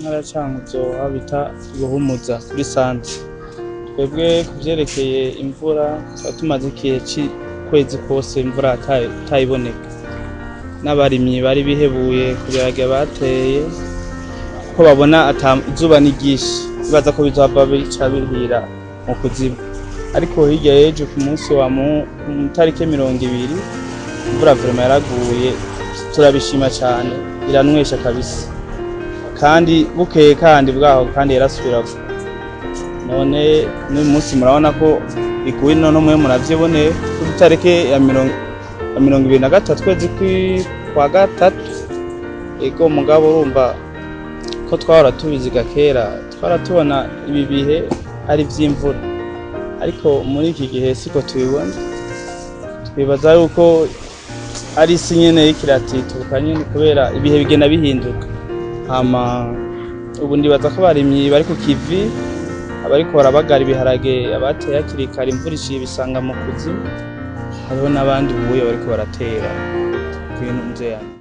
ntara ya Cankuzo aho bita Buhumuza kuri Santre. Twebwe kuvyerekeye imvura tuba tumaze igihe c'ukwezi kose imvura atayiboneka. N'abarimyi bari bihebuye ku biharage bateye ko babona izuba ni ryinshi, bibaza ko bizohava bica bihira mu kuzimu. Ariko hirya y'ejo ku munsi wa tariki 20 imvura vraiment yaraguye, turabishima cane, iranwesha kabisa. Kandi bukeye kandi bwaho kandi yarasubira. None n'uyu munsi murabona ko iguye, none mwe muravyiboneye kuri tariki ya 23 kwezi kwa gatatu. Ego mugabo urumva ko twahora tubiziga kera, twaratubona ibi bihe ari vy'imvura, ariko muri iki gihe siko tubibona. Twibaza yuko ari isi nyene y'ikiratituka nyene kubera ibihe bigenda bihinduka. Hama ubu ndibaza ko abarimyi bari ku kivi, abariko barabagara ibiharage, abateye hakiri kare imvura iciye ibisanga mu kuzimu, hariho n'abandi ubuye bariko baratera ku bintu nzeyane.